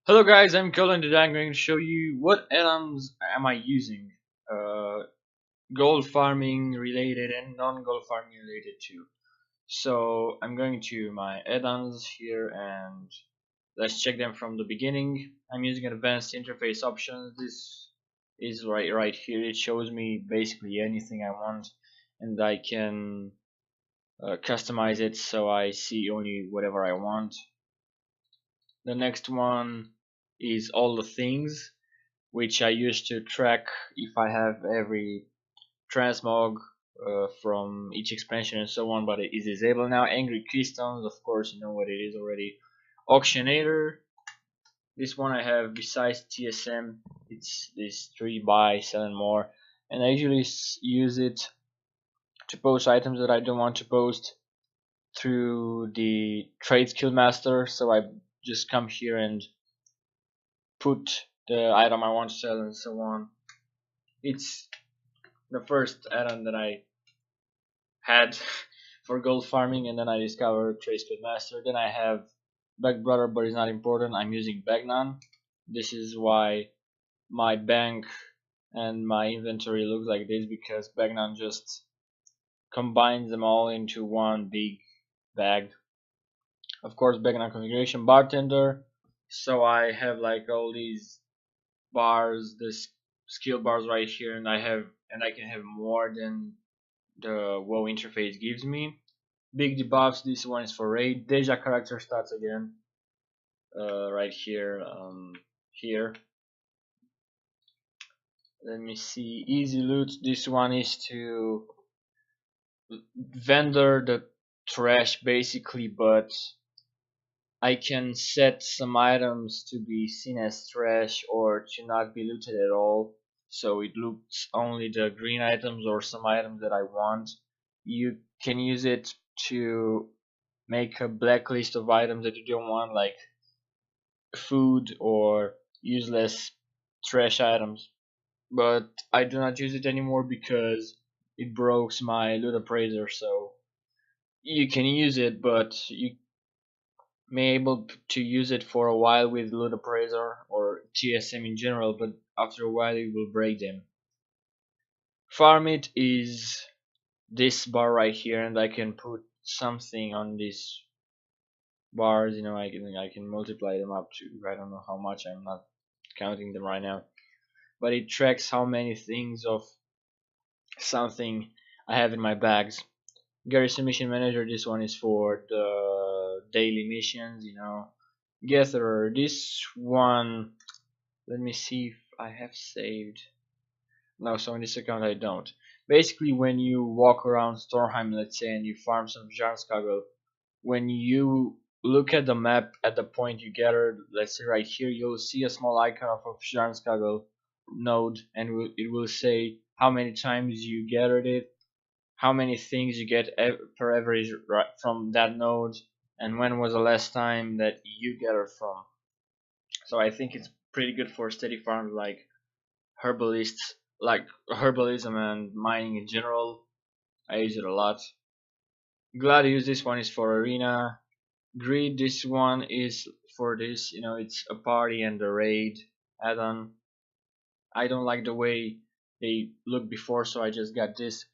Hello guys, I'm Colin today I'm going to show you what add-ons am I using. Gold farming related and non-gold farming related too. So I'm going to my add-ons here and let's check them from the beginning. I'm using advanced interface options. This is right here. It shows me basically anything I want and I can customize it so I see only whatever I want. The next one is all the things, which I use to track if I have every transmog from each expansion and so on, but it is disabled now. Angry Keystones, of course, you know what it is already. Auctionator, this one I have besides TSM, it's this 3 buy, sell and more, and I usually use it to post items that I don't want to post through the trade skill master. So I just come here and put the item I want to sell and so on. It's the first add-on that I had for gold farming, and then I discovered Trace Code Master. Then I have Back Brother, but it's not important. I'm using Bagnon. This is why my bank and my inventory looks like this, because Bagnon just combines them all into one big bag. Of course, Bagnon configuration bartender. So I have like all these bars, this skill bars right here, and I can have more than the WoW interface gives me. BigDebuffs, this one is for Raid. DejaCharacterStats again, right here, here. Let me see, easy loot, this one is to vendor the trash basically, but I can set some items to be seen as trash or to not be looted at all. So it loots only the green items or some items that I want. You can use it to make a blacklist of items that you don't want, like food or useless trash items. But I do not use it anymore because it broke my LootAppraiser. So you can use it, but you may able to use it for a while with LootAppraiser or TSM in general, but after a while it will break them. Farm it is this bar right here, and I can put something on these bars. You know, I can multiply them up to, I don't know how much, I'm not counting them right now, but it tracks how many things of something I have in my bags. Garrison Mission Manager, this one is for the daily missions, you know. Gatherer, this one, let me see if I have saved. No, so in this account I don't. Basically, when you walk around Stormheim, let's say, and you farm some Jarnskagel, when you look at the map at the point you gathered, let's say right here, you'll see a small icon of a Jarnskagel node, and it will say how many times you gathered it, how many things you get per average from that node, and when was the last time that you gathered from. So I think it's pretty good for steady farms like herbalists, like herbalism and mining in general. I use it a lot. Gladius, this one is for arena. Greed, this one is for this, you know, it's a party and a raid add-on. I don't like the way they look before, so I just got this.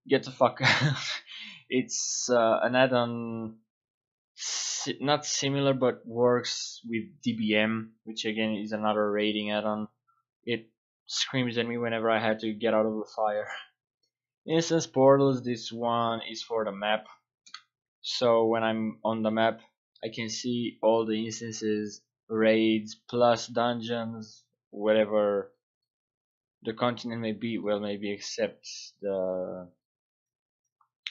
Get the fuck out. It's an add-on, not similar, but works with DBM, which again is another raiding add-on. It screams at me whenever I had to get out of the fire. Instance portals, this one is for the map. So when I'm on the map, I can see all the instances, raids, plus dungeons, whatever the continent may be. Well, maybe except the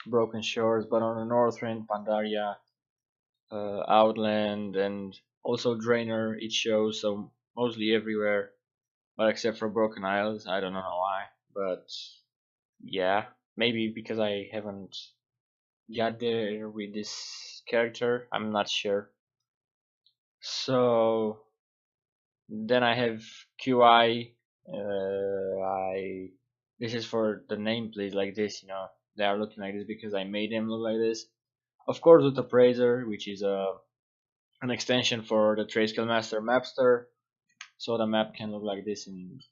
Broken Shores, but on the Northrend, Pandaria, Outland, and also Draenor, it shows, so mostly everywhere, but except for Broken Isles. I don't know why, but yeah, maybe because I haven't got there with this character, I'm not sure. So then I have QI. I This is for the nameplate like this, you know. They are looking like this because I made them look like this. Of course, LootAppraiser, which is a an extension for the Trade Skill Master Mapster, so the map can look like this, and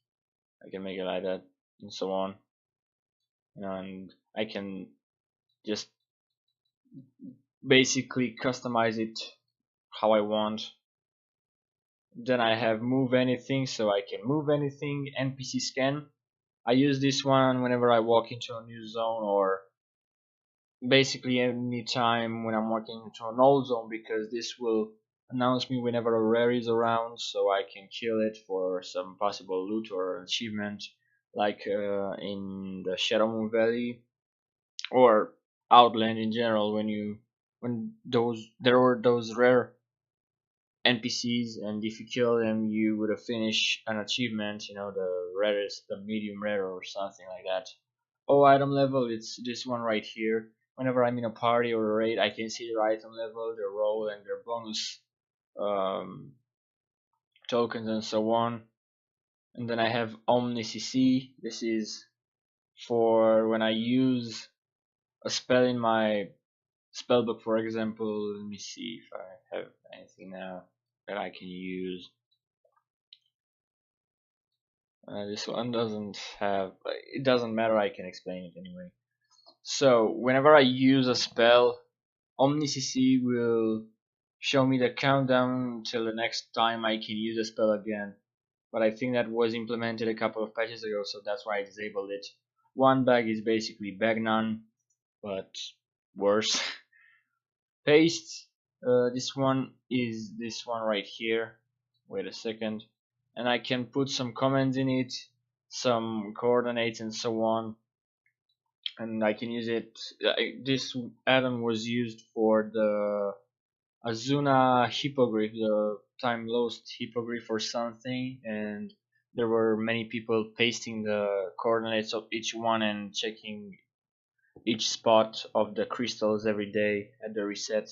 I can make it like that, and so on. And I can just basically customize it how I want. Then I have move anything, so I can move anything. NpcScan. I use this one whenever I walk into a new zone, or basically any time when I'm walking into an old zone, because this will announce me whenever a rare is around, so I can kill it for some possible loot or achievement, like in the Shadow Moon Valley or Outland in general. When there were those rare NPCs, and if you kill them, you would have finished an achievement. You know, the rarest, the medium rare, or something like that. Oh, item level, it's this one right here. Whenever I'm in a party or a raid, I can see their item level, their role, and their bonus um, tokens, and so on. And then I have OmniCC. This is for when I use a spell in my spellbook, for example. Let me see if I have anything now that I can use. This one doesn't have, it doesn't matter, I can explain it anyway. So whenever I use a spell, OmniCC will show me the countdown till the next time I can use a spell again. But I think that was implemented a couple of patches ago, so that's why I disabled it. One bag is basically Bagnon, but worse. Paste. This one is this one right here. Wait a second. And I can put some comments in it, some coordinates, and so on. And I can use it. This add-on was used for the Azuna hippogriff, the time lost hippogriff or something, and there were many people pasting the coordinates of each one and checking each spot of the crystals every day at the reset.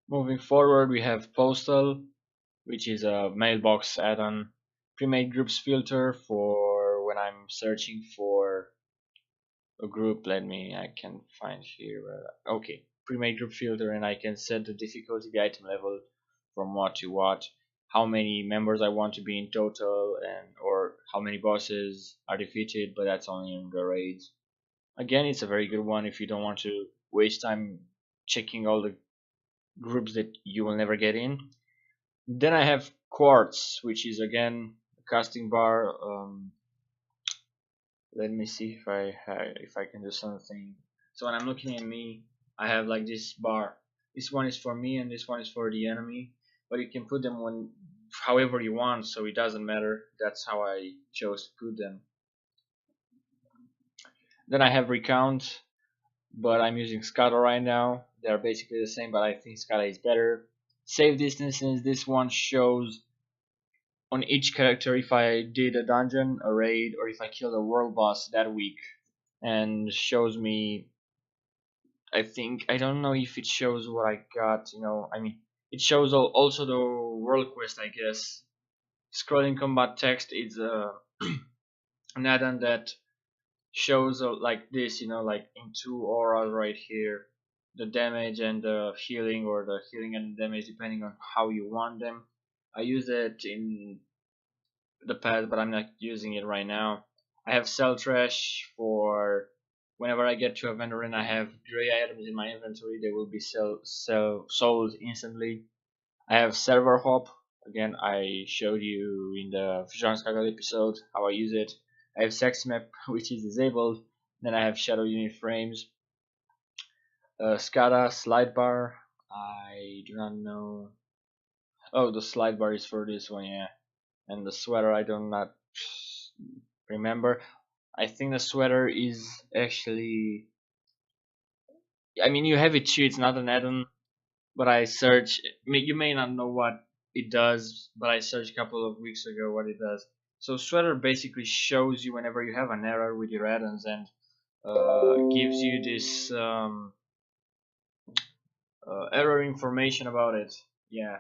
Moving forward, we have Postal, which is a mailbox add-on. Premade groups filter for when I'm searching for a group. I can find here. Okay, premade group filter, and I can set the difficulty, the item level from what to what, how many members I want to be in total, and or how many bosses are defeated, but that's only in the raids. Again, it's a very good one if you don't want to waste time checking all the groups that you will never get in. Then I have Quartz, which is again a casting bar. Let me see if I can do something. So when I'm looking at me, I have like this bar. This one is for me and this one is for the enemy, but you can put them when however you want, so it doesn't matter. That's how I chose to put them. Then I have recount, but I'm using Skada right now. They're basically the same, but I think Skada is better. Save distances. This one shows on each character if I did a dungeon, a raid, or if I killed a world boss that week, and shows me. I don't know if it shows what I got. I mean, it shows also the world quest, I guess. Scrolling combat text is an add-on that shows like this. Like in two auras right here, the damage and the healing, or the healing and the damage depending on how you want them. I use it in the past, but I'm not using it right now. I have SellTrash for whenever I get to a vendor and I have gray items in my inventory, they will be sold instantly. I have server hop. Again, I showed you in the Fusion Skada episode how I use it. I have sex map, which is disabled. Then I have shadow unit frames. Skada slide bar. I do not know. Oh, the slide bar is for this one, yeah. And the sweater, I do not remember. I think the sweater is actually. I mean, you have it too. It's not an add-on, but I searched. You may not know what it does, but I searched a couple of weeks ago what it does. So sweater basically shows you whenever you have an error with your add-ons, and gives you this error information about it. Yeah,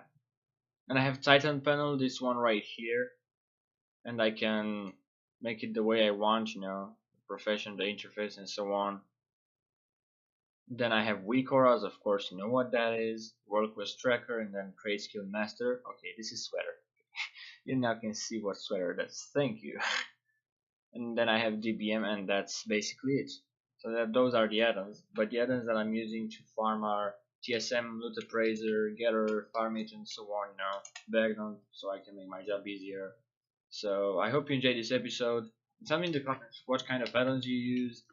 and I have TitanPanel, this one right here, and I can make it the way I want. The profession, the interface, and so on. Then I have WeakAuras, of course you know what that is, World Quest Tracker, and then Trade Skill Master. Okay, this is sweater. You now can see what sweater that's. Thank you. And then I have DBM, and that's basically it. So those are the add-ons, but the add-ons that I'm using to farm are TSM, LootAppraiser, Getter, Farmit, and so on now, Bagnon, so I can make my job easier. So I hope you enjoyed this episode. Tell me in the comments what kind of add-ons you use,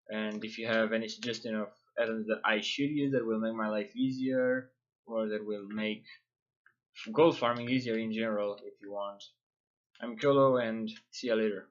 and if you have any suggestion of add-ons that I should use that will make my life easier, or that will make gold farming easier in general if you want. I'm Kolo, and see ya later.